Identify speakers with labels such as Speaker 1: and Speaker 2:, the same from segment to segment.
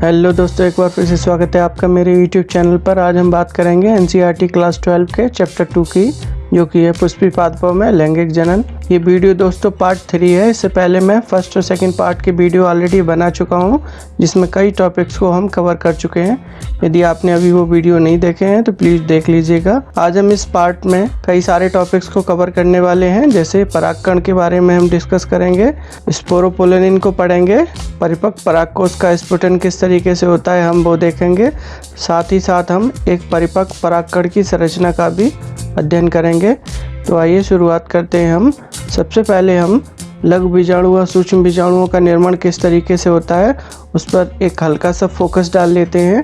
Speaker 1: Hello दोस्तों, एक बार फिर से स्वागत है आपका मेरे यूट्यूब चैनल पर। आज हम बात करेंगे एनसीईआरटी क्लास 12 के चैप्टर 2 की, जो कि है पुष्पी पादपों में लैंगिक जनन। ये वीडियो दोस्तों पार्ट 3 है। इससे पहले मैं फर्स्ट और सेकंड पार्ट की वीडियो ऑलरेडी बना चुका हूँ, जिसमें कई टॉपिक्स को हम कवर कर चुके हैं। यदि आपने अभी वो वीडियो नहीं देखे हैं तो प्लीज़ देख लीजिएगा। आज हम इस पार्ट में कई सारे टॉपिक्स को कवर करने वाले हैं, जैसे परागकण के बारे में हम डिस्कस करेंगे, स्पोरोपोलेनिन को पढ़ेंगे, परिपक्व परागकोश का स्फुटन किस तरीके से होता है हम वो देखेंगे। साथ ही साथ हम एक परिपक्व परागकण की संरचना का भी अध्ययन करेंगे। तो आइए शुरुआत करते हैं हम। सबसे पहले हम लघु बीजाणु व सूक्ष्म बीजाणुओं का निर्माण किस तरीके से होता है उस पर एक हल्का सा फोकस डाल लेते हैं।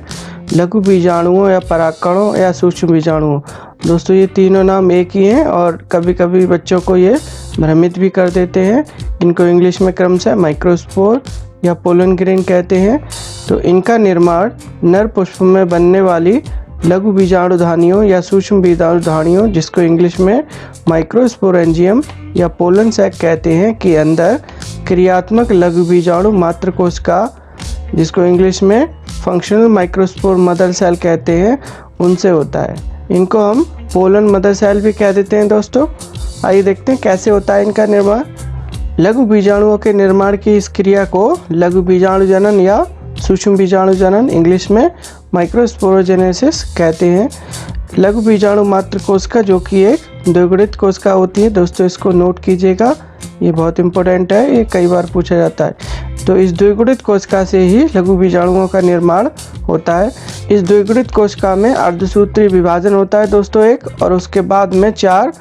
Speaker 1: लघु बीजाणुओं या परागकणों या सूक्ष्म बीजाणुओं, दोस्तों ये तीनों नाम एक ही हैं और कभी कभी बच्चों को ये भ्रमित भी कर देते हैं। इनको इंग्लिश में क्रमशः माइक्रोस्पोर या पोलन ग्रेन कहते हैं। तो इनका निर्माण नर पुष्प में बनने वाली लघु बीजाणुधानियों या सूक्ष्म बीजाणुधानियों, जिसको इंग्लिश में माइक्रोस्पोरेंजियम या पोलन सैक कहते हैं, के अंदर क्रियात्मक लघु बीजाणु मात्र कोश का, जिसको इंग्लिश में फंक्शनल माइक्रोस्पोर मदर सेल कहते हैं, उनसे होता है। इनको हम पोलन मदर सेल भी कह देते हैं। दोस्तों आइए देखते हैं कैसे होता है इनका निर्माण। लघु बीजाणुओं के निर्माण की इस क्रिया को लघु बीजाणु जनन या सूक्ष्म बीजाणु जनन, इंग्लिश में माइक्रोस्पोरोजेनेसिस कहते हैं। लघु बीजाणु मात्र कोशिका, जो कि एक द्विगुणित कोशिका होती है। दोस्तों इसको नोट कीजिएगा, ये बहुत इंपॉर्टेंट है, ये कई बार पूछा जाता है। तो इस द्विगुणित कोशिका से ही लघु बीजाणुओं का निर्माण होता है। इस द्विगुणित कोशिका में अर्धसूत्रीय विभाजन होता है दोस्तों एक, और उसके बाद में 4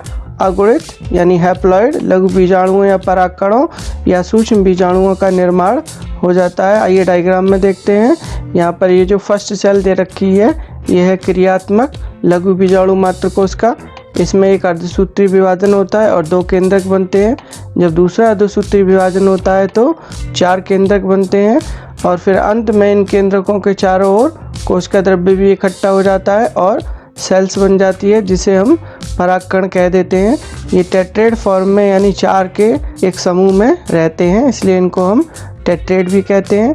Speaker 1: अगुणित यानी हैप्लॉइड लघु बीजाणुओं या परागकणों या सूक्ष्म बीजाणुओं का निर्माण हो जाता है। आइए डायग्राम में देखते हैं। यहाँ पर ये जो फर्स्ट सेल दे रखी है, यह है क्रियात्मक लघु बीजाणु मात्र कोशिका। इसमें एक अर्धसूत्रीय विभाजन होता है और 2 केंद्रक बनते हैं। जब दूसरा अर्धसूत्रीय विभाजन होता है तो 4 केंद्रक बनते हैं, और फिर अंत में इन केंद्रकों के चारों ओर कोशिका द्रव्य भी इकट्ठा हो जाता है और सेल्स बन जाती है, जिसे हम परागकण कह देते हैं। ये टेट्रेड फॉर्म में यानी 4 के एक समूह में रहते हैं, इसलिए इनको हम टेट्रेड भी कहते हैं।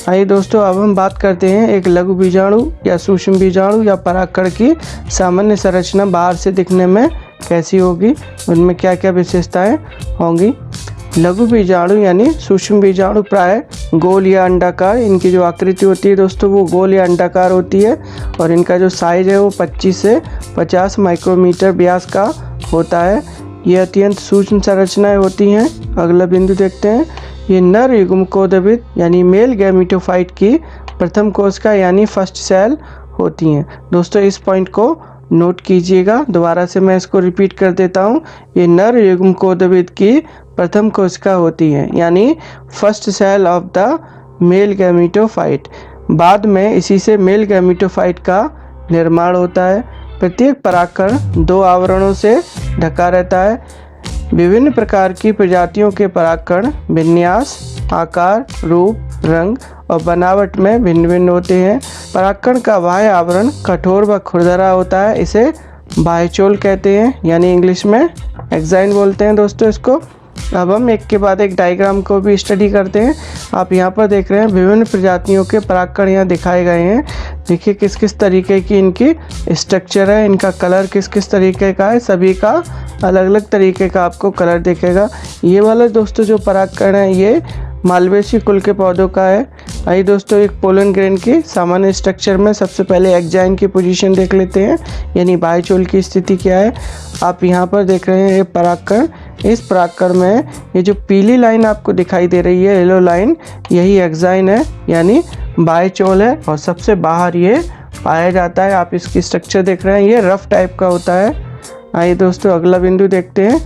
Speaker 1: आइए दोस्तों अब हम बात करते हैं एक लघु बीजाणु या सूक्ष्म बीजाणु या परागकण की सामान्य संरचना बाहर से दिखने में कैसी होगी, उनमें क्या क्या विशेषताएं होंगी। लघु बीजाणु यानी सूक्ष्म बीजाणु प्राय गोल या अंडाकार, इनकी जो आकृति होती है दोस्तों वो गोल या अंडाकार होती है, और इनका जो साइज है वो 25 से 50 माइक्रोमीटर व्यास का होता है। ये अत्यंत सूक्ष्म संरचनाएं होती हैं। अगला बिंदु देखते हैं। ये नर युग्मकोद्भिद यानी मेल गैमेटोफाइट की प्रथम कोशिका यानी फर्स्ट सेल होती हैं। दोस्तों इस पॉइंट को नोट कीजिएगा, दोबारा से मैं इसको रिपीट कर देता हूँ। ये नर युग्मकोद्भिद की प्रथम कोशिका होती है यानी first cell of the male gametophyte. बाद में इसी से मेल गैमेटोफाइट का निर्माण होता है। प्रत्येक परागकण 2 आवरणों से ढका रहता है। विभिन्न प्रकार की प्रजातियों के परागकण विन्यास, आकार, रूप, रंग और बनावट में भिन्न भिन्न होते हैं। परागकण का बाह्य आवरण कठोर व खुरदरा होता है, इसे बाह्यचोल कहते हैं, यानी इंग्लिश में एक्साइन बोलते हैं दोस्तों इसको। अब हम एक के बाद एक डायग्राम को भी स्टडी करते हैं। आप यहाँ पर देख रहे हैं विभिन्न प्रजातियों के परागकण यहाँ दिखाए गए हैं। देखिए किस किस तरीके की इनकी स्ट्रक्चर है, इनका कलर किस किस तरीके का है, सभी का अलग अलग तरीके का आपको कलर दिखेगा। ये वाला दोस्तों जो परागकण है ये मालवेसी कुल के पौधों का है। आइए दोस्तों एक पोलन ग्रेन की सामान्य स्ट्रक्चर में सबसे पहले एक्साइन की पोजीशन देख लेते हैं, यानी बाह्यचोल की स्थिति क्या है। आप यहाँ पर देख रहे हैं ये परागकण। इस परागकण में ये जो पीली लाइन आपको दिखाई दे रही है, येलो लाइन, यही एक्साइन है यानी बाह्यचोल है, और सबसे बाहर ये पाया जाता है। आप इसकी स्ट्रक्चर देख रहे हैं, ये रफ टाइप का होता है। आइए दोस्तों अगला बिंदु देखते हैं।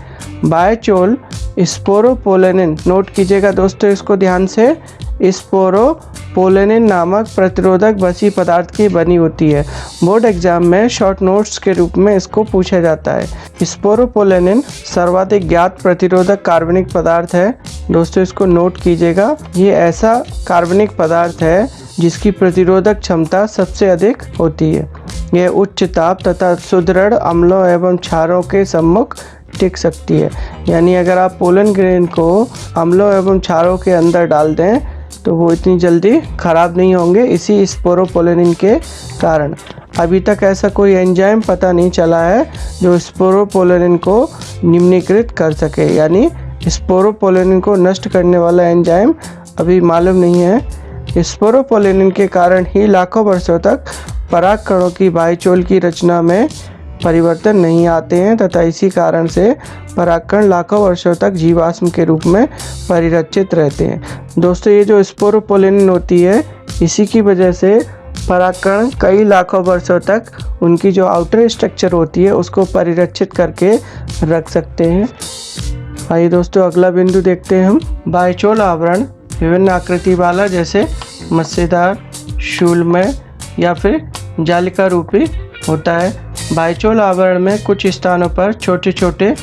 Speaker 1: बाह्यचोल स्पोरोपोलेनिन, नोट कीजिएगा दोस्तों इसको ध्यान से, स्पोरोपोलेनिन नामक प्रतिरोधक बसी पदार्थ की बनी होती है। बोर्ड एग्जाम में शॉर्ट नोट्स के रूप में इसको पूछा जाता है। स्पोरोपोलेनिन सर्वाधिक ज्ञात प्रतिरोधक कार्बनिक पदार्थ है। दोस्तों इसको नोट कीजिएगा, ये ऐसा कार्बनिक पदार्थ है जिसकी प्रतिरोधक क्षमता सबसे अधिक होती है। यह उच्च ताप तथा सुदृढ़ अम्लों एवं क्षारों के सम्मुख टिक सकती है। यानी अगर आप पोलन ग्रेन को अम्लों एवं क्षारों के अंदर डाल दें तो वो इतनी जल्दी ख़राब नहीं होंगे इसी स्पोरोपोलिन के कारण। अभी तक ऐसा कोई एंजाइम पता नहीं चला है जो स्पोरोपोलिन को निम्नीकृत कर सके, यानी स्पोरोपोलिन को नष्ट करने वाला एंजाइम अभी मालूम नहीं है। स्पोरोपोलिन के कारण ही लाखों वर्षों तक पराग कणों की बाह्यचोल की रचना में परिवर्तन नहीं आते हैं तथा इसी कारण से परागकण लाखों वर्षों तक जीवाश्म के रूप में परिरक्षित रहते हैं। दोस्तों, ये जो स्पोरोपोलिन होती है इसी की वजह से परागकण कई लाखों वर्षों तक उनकी जो आउटर स्ट्रक्चर होती है उसको परिरक्षित करके रख सकते हैं। आइए दोस्तों, अगला बिंदु देखते हैं हम। बाह्यचोल आवरण विभिन्न आकृति वाला जैसे मस्सेदार, शूलमय या फिर जालिका रूपी होता है। बाह्यचोल आवरण में कुछ स्थानों पर छोटे छोटे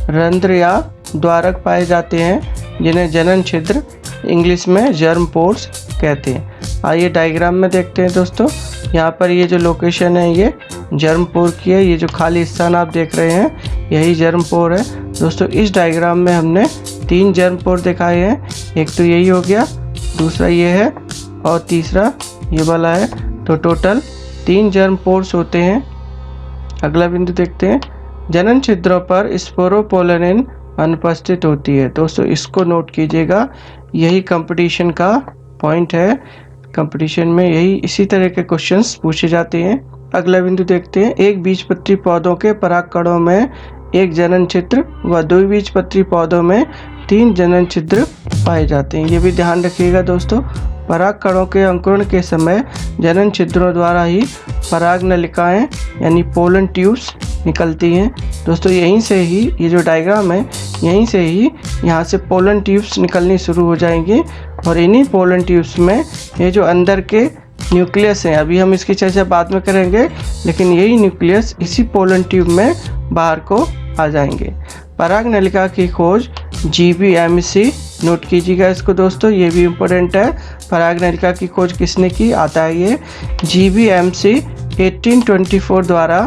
Speaker 1: रंध्र या द्वारक पाए जाते हैं जिन्हें जनन छिद्र इंग्लिश में जर्म पोर्स कहते हैं। आइए डायग्राम में देखते हैं दोस्तों। यहाँ पर ये जो लोकेशन है ये जर्म पोर की है। ये जो खाली स्थान आप देख रहे हैं यही जर्म पोर है। दोस्तों, इस डायग्राम में हमने 3 जर्म पोर दिखाए हैं। एक तो यही हो गया, दूसरा ये है और तीसरा ये वाला है। तो टोटल 3 जर्म पोर्स होते हैं। अगला बिंदु देखते हैं। जनन छिद्रों पर स्पोरोपोलिन अनुपस्थित होती है। दोस्तों, इसको नोट कीजिएगा, यही कंपटीशन का पॉइंट है। कंपटीशन में यही इसी तरह के क्वेश्चंस पूछे जाते हैं। अगला बिंदु देखते हैं। एक बीजपत्री पौधों के पराग कणों में 1 जनन छिद्र व 2 बीजपत्री पौधों में 3 जनन छिद्र पाए जाते हैं। ये भी ध्यान रखिएगा दोस्तों। पराग कणों के अंकुरण के समय जनन छिद्रों द्वारा ही पराग नलिकाएं यानी पोलन ट्यूब्स निकलती हैं। दोस्तों, यहीं से ही ये जो डायग्राम है यहीं से ही यहाँ से पोलन ट्यूब्स निकलनी शुरू हो जाएंगी और इन्हीं पोलन ट्यूब्स में ये जो अंदर के न्यूक्लियस हैं, अभी हम इसकी चर्चा बाद में करेंगे, लेकिन यही न्यूक्लियस इसी पोलन ट्यूब में बाहर को आ जाएंगे। पराग नलिका की खोज GBMC, नोट कीजिएगा इसको दोस्तों, ये भी इम्पोर्टेंट है। पराग नलिका की खोज किसने की, आता है ये GBMC 1824 द्वारा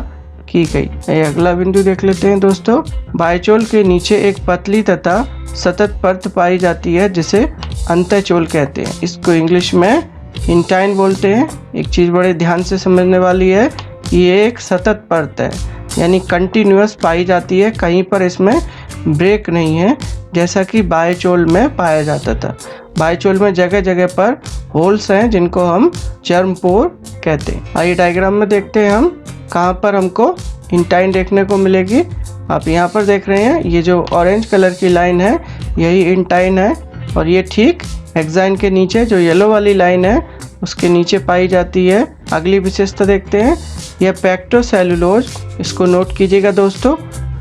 Speaker 1: की गई। अगला बिंदु देख लेते हैं दोस्तों। बाह्यचोल के नीचे एक पतली तथा सतत परत पाई जाती है जिसे अंतःचोल कहते हैं। इसको इंग्लिश में इंटाइन बोलते हैं। एक चीज़ बड़े ध्यान से समझने वाली है, ये एक सतत परत है यानी कंटिन्यूअस पाई जाती है, कहीं पर इसमें ब्रेक नहीं है जैसा कि बाह्यचोल में पाया जाता था। बाह्यचोल में जगह जगह पर होल्स हैं जिनको हम जर्म पोर कहते हैं। आइए डायग्राम में देखते हैं हम कहाँ पर हमको इंटाइन देखने को मिलेगी। आप यहाँ पर देख रहे हैं ये जो ऑरेंज कलर की लाइन है यही इंटाइन है और ये ठीक एक्साइन के नीचे जो येलो वाली लाइन है उसके नीचे पाई जाती है। अगली विशेषता देखते हैं, यह पेक्टोसेलुलोज, इसको नोट कीजिएगा दोस्तों।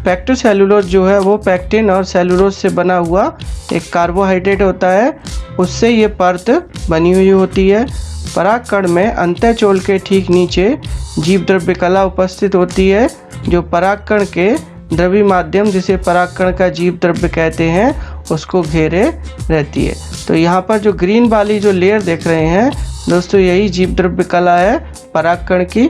Speaker 1: पेक्टोसेलुलोज जो है वो पैक्टिन और सेलुलोज से बना हुआ एक कार्बोहाइड्रेट होता है, उससे ये परत बनी हुई होती है। परागकण में अंतःचोल के ठीक नीचे जीव द्रव्य कला उपस्थित होती है जो परागकण के द्रवी माध्यम जिसे परागकण का जीव द्रव्य कहते हैं उसको घेरे रहती है। तो यहाँ पर जो ग्रीन वाली जो लेयर देख रहे हैं दोस्तों यही जीव द्रव्य कला है परागकण की।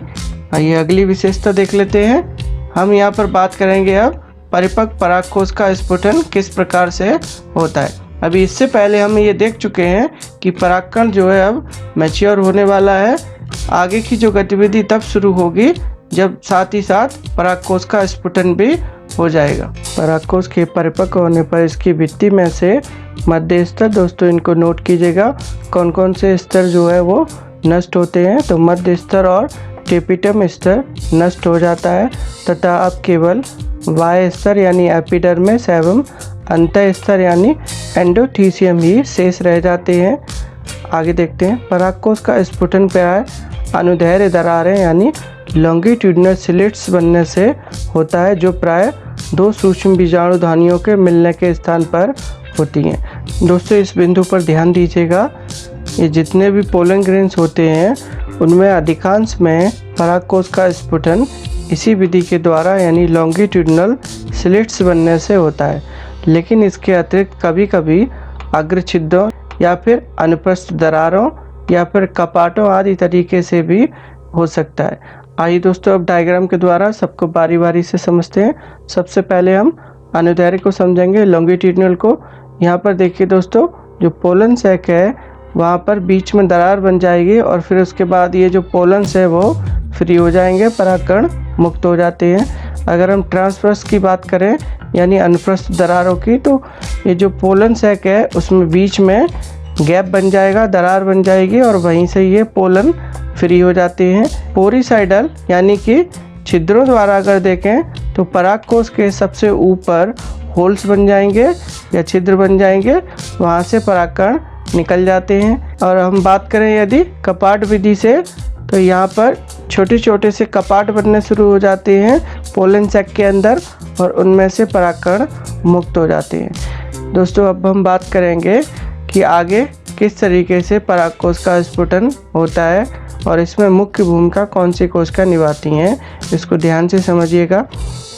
Speaker 1: आइए अगली विशेषता देख लेते हैं। हम यहाँ पर बात करेंगे अब परिपक्व परागकोश का स्फुटन किस प्रकार से होता है। अभी इससे पहले हम ये देख चुके हैं कि परागकण जो है अब मैच्योर होने वाला है। आगे की जो गतिविधि तब शुरू होगी जब साथ ही साथ परागकोश का स्फुटन भी हो जाएगा। परागकोश के परिपक्व होने पर इसकी भित्ति में से मध्य स्तर, दोस्तों इनको नोट कीजिएगा, कौन कौन से स्तर जो है वो नष्ट होते हैं। तो मध्य स्तर और टेपिटम स्तर नष्ट हो जाता है तथा अब केवल वाय स्तर यानी एपिडर्मिस एवं अंतः स्तर यानी एंडोथीसियम ही शेष रह जाते हैं। आगे देखते हैं। परागकोश का स्फुटन प्राय अनुदैर्घ्य दरारें यानी लॉन्गिट्यूडिनल स्लिट्स बनने से होता है जो प्राय 2 सूक्ष्म बीजाणुधानियों के मिलने के स्थान पर होती हैं। दोस्तों, इस बिंदु पर ध्यान दीजिएगा, ये जितने भी पोलन ग्रेन्स होते हैं उनमें अधिकांश में परागकोश का स्फुटन इसी विधि के द्वारा यानी लॉन्गिट्यूडिनल स्लिट्स बनने से होता है, लेकिन इसके अतिरिक्त कभी कभी अग्रछिद्रों या फिर अनुप्रस्थ दरारों या फिर कपाटों आदि तरीके से भी हो सकता है। आइए दोस्तों अब डायग्राम के द्वारा सबको बारी बारी से समझते हैं। सबसे पहले हम अनुदैर्घ्य को समझेंगे, लॉन्गिट्यूडिनल को। यहाँ पर देखिए दोस्तों, जो पोलन सैक है वहाँ पर बीच में दरार बन जाएगी और फिर उसके बाद ये जो पोलन्स है वो फ्री हो जाएंगे, परागकण मुक्त हो जाते हैं। अगर हम ट्रांसवर्स की बात करें यानी अनुप्रस्थ दरारों की, तो ये जो पोलन सैक है उसमें बीच में गैप बन जाएगा, दरार बन जाएगी और वहीं से ये पोलन फ्री हो जाते हैं। पोरीसाइडल यानी कि छिद्रों द्वारा अगर देखें तो परागकोश के सबसे ऊपर होल्स बन जाएंगे या छिद्र बन जाएंगे, वहाँ से परागकण निकल जाते हैं। और हम बात करें यदि कपाट विधि से, तो यहाँ पर छोटे छोटे से कपाट बनने शुरू हो जाते हैं पोलन सैक के अंदर और उनमें से परागकण मुक्त हो जाते हैं। दोस्तों अब हम बात करेंगे कि आगे किस तरीके से परागकोश का स्फुटन होता है और इसमें मुख्य भूमिका कौन सी कोशिका निभाती हैं, इसको ध्यान से समझिएगा।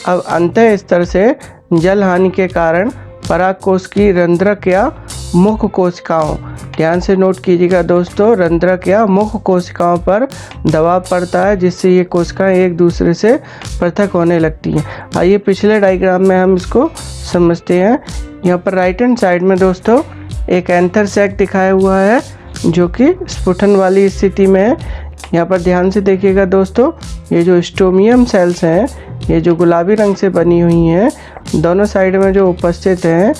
Speaker 1: अब अंतः स्तर से जल हानि के कारण परागकोश की रंध्रक या मुख्य कोशिकाओं, ध्यान से नोट कीजिएगा दोस्तों, रंध्रक या मुख्य कोशिकाओं पर दबाव पड़ता है जिससे ये कोशिकाएं एक दूसरे से पृथक होने लगती हैं। आइए पिछले डायग्राम में हम इसको समझते हैं। यहाँ पर राइट हैंड साइड में दोस्तों एक एंथर सैक दिखाया हुआ है जो कि स्फुटन वाली स्थिति में है। यहाँ पर ध्यान से देखिएगा दोस्तों, ये जो स्टोमियम सेल्स हैं, ये जो गुलाबी रंग से बनी हुई हैं, दोनों साइड में जो उपस्थित हैं,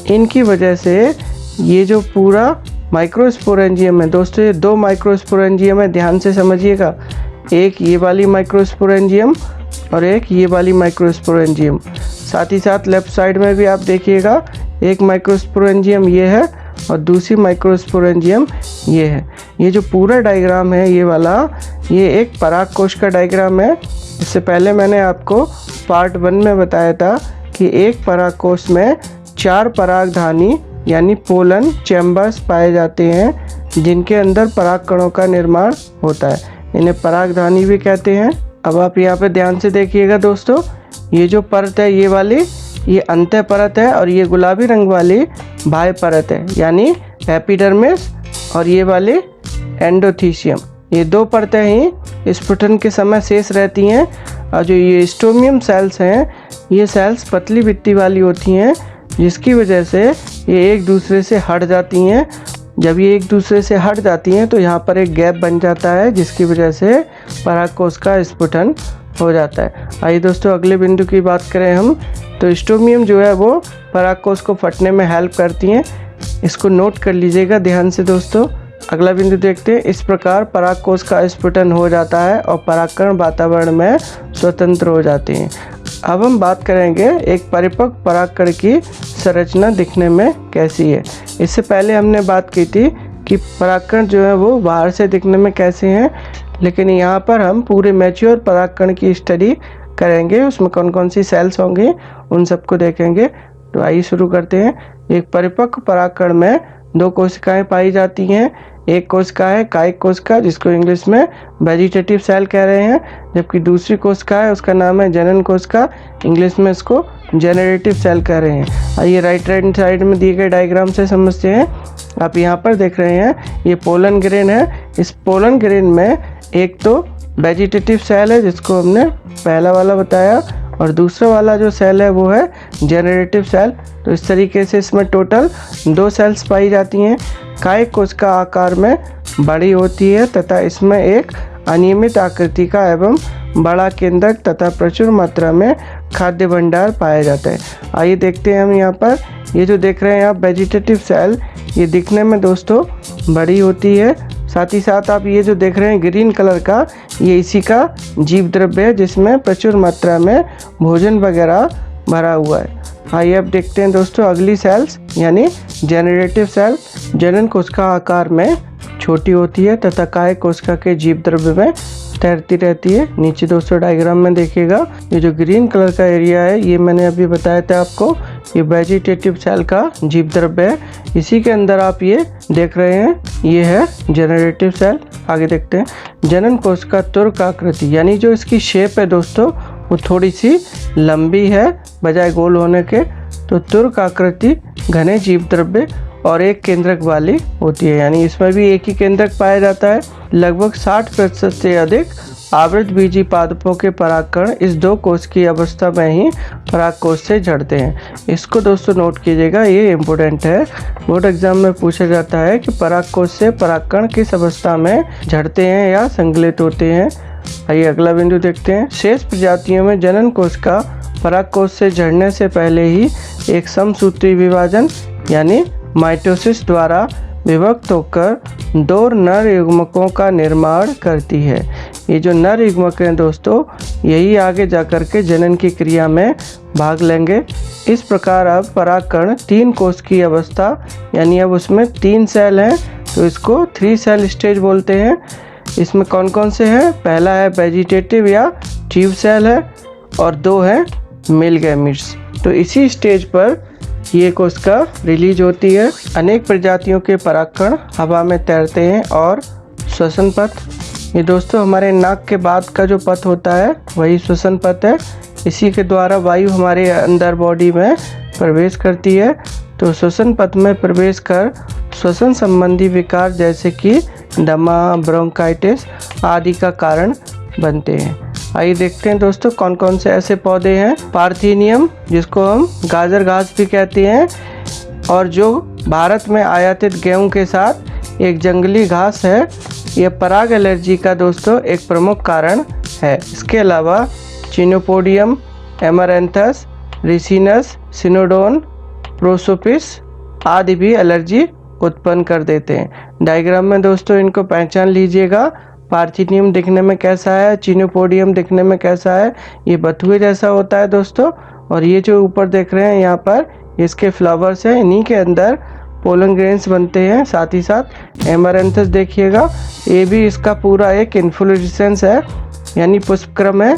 Speaker 1: इनकी वजह से ये जो पूरा माइक्रोस्पोरेंजियम है दोस्तों, ये दो माइक्रोस्पोरेंजियम है, ध्यान से समझिएगा। एक ये वाली माइक्रोस्पोरेंजियम और एक ये वाली माइक्रोस्पोरेंजियम। साथ ही साथ लेफ्ट साइड में भी आप देखिएगा, एक माइक्रोस्पोरेंजियम ये है और दूसरी माइक्रोस्पोरेंजियम ये है। ये जो पूरा डायग्राम है ये वाला, ये एक परागकोश का डायग्राम है। इससे पहले मैंने आपको पार्ट 1 में बताया था कि एक परागकोश में 4 परागधानी यानी पोलन चैम्बर्स पाए जाते हैं जिनके अंदर परागकणों का निर्माण होता है, इन्हें परागधानी भी कहते हैं। अब आप यहाँ पे ध्यान से देखिएगा दोस्तों, ये जो परत है ये वाली, ये अंतः परत है और ये गुलाबी रंग वाली बाह्य परत है यानी एपिडर्मिस, और ये वाली एंडोथीसियम। ये दो परतें ही स्फुटन के समय शेष रहती हैं। और जो ये स्टोमियम सेल्स हैं, ये सेल्स पतली भित्ति वाली होती हैं जिसकी वजह से ये एक दूसरे से हट जाती हैं। जब ये एक दूसरे से हट जाती हैं तो यहाँ पर एक गैप बन जाता है जिसकी वजह से परागकोश का स्फुटन हो जाता है। आइए दोस्तों अगले बिंदु की बात करें हम, तो स्टोमियम जो है वो परागकोश को फटने में हेल्प करती हैं, इसको नोट कर लीजिएगा ध्यान से दोस्तों। अगला बिंदु देखते हैं। इस प्रकार परागकोश का स्फुटन हो जाता है और परागकण वातावरण में स्वतंत्र हो जाते हैं। अब हम बात करेंगे एक परिपक्व परागकण की संरचना दिखने में कैसी है। इससे पहले हमने बात की थी कि परागकण जो है वो बाहर से दिखने में कैसे हैं, लेकिन यहाँ पर हम पूरे मैच्योर परागकण की स्टडी करेंगे, उसमें कौन कौन सी सेल्स होंगी उन सबको देखेंगे। तो आइए शुरू करते हैं। एक परिपक्व परागकण में 2 कोशिकाएं पाई जाती हैं। एक कोशिका है कायिक कोशिका जिसको इंग्लिश में वेजिटेटिव सेल कह रहे हैं, जबकि दूसरी कोशिका है उसका नाम है जनन कोशिका, इंग्लिश में इसको जेनरेटिव सेल कह रहे हैं। आइए राइट हैंड साइड में दिए गए डायग्राम से समझते हैं। आप यहाँ पर देख रहे हैं ये पोलन ग्रेन है। इस पोलन ग्रेन में एक तो वेजिटेटिव सेल है जिसको हमने पहला वाला बताया, और दूसरा वाला जो सेल है वो है जेनरेटिव सेल। तो इस तरीके से इसमें टोटल 2 सेल्स पाई जाती हैं। कायिक कोशिका आकार में बड़ी होती है तथा इसमें एक अनियमित आकृति का एवं बड़ा केंद्रक तथा प्रचुर मात्रा में खाद्य भंडार पाया जाता है। आइए देखते हैं हम यहाँ पर, ये जो देख रहे हैं आप वेजिटेटिव सेल, ये दिखने में दोस्तों बड़ी होती है। साथ ही साथ आप ये जो देख रहे हैं ग्रीन कलर का, ये इसी का जीव द्रव्य है जिसमें प्रचुर मात्रा में भोजन वगैरह भरा हुआ है। आइए अब देखते हैं दोस्तों अगली सेल्स यानी जेनरेटिव सेल। जनन कोशिका आकार में छोटी होती है तथा कायिक कोशिका के जीव द्रव्य में तैरती रहती है। नीचे दोस्तों डायग्राम में देखिएगा, ये जो ग्रीन कलर का एरिया है ये मैंने अभी बताया था आपको, ये वेजिटेटिव सेल का जीव द्रव्य है। इसी के अंदर आप ये देख रहे हैं ये है जेनरेटिव सेल। आगे देखते हैं। जनन कोशिका तुर्क आकृति यानी जो इसकी शेप है दोस्तों वो थोड़ी सी लंबी है बजाय गोल होने के, तो तुर्क आकृति घने जीव द्रव्य और एक केंद्रक वाली होती है, यानी इसमें भी एक ही केंद्रक पाया जाता है। लगभग 60% से अधिक आवृतबीजी पादपों के परागकण इस 2 कोश की अवस्था में ही पराग कोश से झड़ते हैं। इसको दोस्तों नोट कीजिएगा, ये इम्पोर्टेंट है। बोर्ड एग्जाम में पूछा जाता है कि पराग कोश से परागकण किस अवस्था में झड़ते हैं या संकलित होते हैं। आइए अगला बिंदु देखते हैं। शेष प्रजातियों में जनन कोश का पराग कोश से झड़ने से पहले ही एक समसूत्री विभाजन यानी माइटोसिस द्वारा विभक्त होकर 2 नर युग्मकों का निर्माण करती है। ये जो नर युग्मक हैं दोस्तों, यही आगे जाकर के जनन की क्रिया में भाग लेंगे। इस प्रकार अब परागकण 3 कोश की अवस्था यानी अब उसमें 3 सेल हैं, तो इसको 3 सेल स्टेज बोलते हैं। इसमें कौन कौन से हैं? पहला है वेजिटेटिव या ट्यूब सेल है और 2 है मेल गैमीट्स। तो इसी स्टेज पर ये कोशिका रिलीज होती है। अनेक प्रजातियों के परागकण हवा में तैरते हैं और श्वसन पथ, ये दोस्तों हमारे नाक के बाद का जो पथ होता है वही श्वसन पथ है। इसी के द्वारा वायु हमारे अंदर बॉडी में प्रवेश करती है। तो श्वसन पथ में प्रवेश कर श्वसन संबंधी विकार जैसे कि दमा, ब्रोंकाइटिस आदि का कारण बनते हैं। आइए देखते हैं दोस्तों कौन कौन से ऐसे पौधे हैं। पार्थेनियम, जिसको हम गाजर घास भी कहते हैं और जो भारत में आयातित गेहूं के साथ एक जंगली घास है, यह पराग एलर्जी का दोस्तों एक प्रमुख कारण है। इसके अलावा चिनोपोडियम, एमरैंथस, रिसिनस, सिनोडोन, प्रोसोपिस आदि भी एलर्जी उत्पन्न कर देते हैं। डायग्राम में दोस्तों इनको पहचान लीजिएगा। पार्थेनियम दिखने में कैसा है, चिनोपोडियम दिखने में कैसा है, ये बथुए जैसा होता है दोस्तों। और ये जो ऊपर देख रहे हैं यहाँ पर, इसके फ्लावर्स हैं, इन्हीं के अंदर पोलन ग्रेन्स बनते हैं। साथ ही साथ एमरैंथस देखिएगा, ये भी इसका पूरा एक इन्फ्लोरेसेंस है यानी पुष्पक्रम है।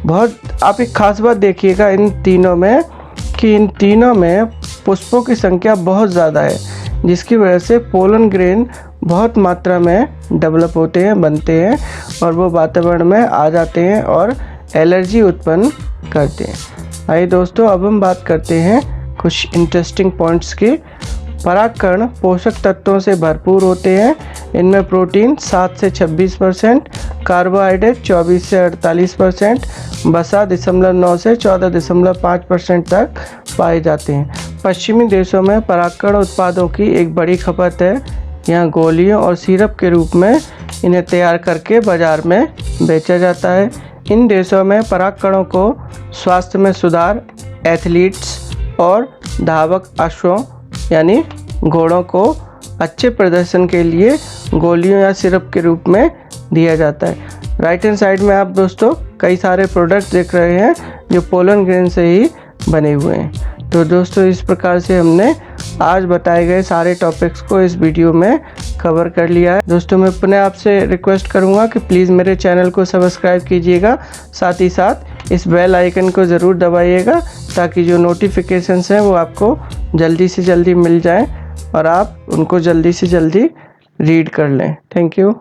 Speaker 1: बहुत आप एक खास बात देखिएगा इन तीनों में कि इन तीनों में पुष्पों की संख्या बहुत ज़्यादा है, जिसकी वजह से पोलन ग्रेन बहुत मात्रा में डेवलप होते हैं, बनते हैं और वो वातावरण में आ जाते हैं और एलर्जी उत्पन्न करते हैं। आइए दोस्तों अब हम बात करते हैं कुछ इंटरेस्टिंग पॉइंट्स की। परागकण पोषक तत्वों से भरपूर होते हैं। इनमें प्रोटीन 7 से 26%, कार्बोहाइड्रेट 24 से 48%, वसा 9 से 14.5% तक पाए जाते हैं। पश्चिमी देशों में परागकण उत्पादों की एक बड़ी खपत है। यहाँ गोलियों और सिरप के रूप में इन्हें तैयार करके बाजार में बेचा जाता है। इन देशों में परागकणों को स्वास्थ्य में सुधार, एथलीट्स और धावक अश्वों यानी घोड़ों को अच्छे प्रदर्शन के लिए गोलियों या सिरप के रूप में दिया जाता है। राइट हैंड साइड में आप दोस्तों कई सारे प्रोडक्ट देख रहे हैं जो पोलन ग्रेन से ही बने हुए हैं। तो दोस्तों इस प्रकार से हमने आज बताए गए सारे टॉपिक्स को इस वीडियो में कवर कर लिया है। दोस्तों मैं पुनः आपसे रिक्वेस्ट करूंगा कि प्लीज़ मेरे चैनल को सब्सक्राइब कीजिएगा, साथ ही साथ इस बेल आइकन को ज़रूर दबाइएगा ताकि जो नोटिफिकेशंस हैं वो आपको जल्दी से जल्दी मिल जाएं और आप उनको जल्दी से जल्दी रीड कर लें। Thank you.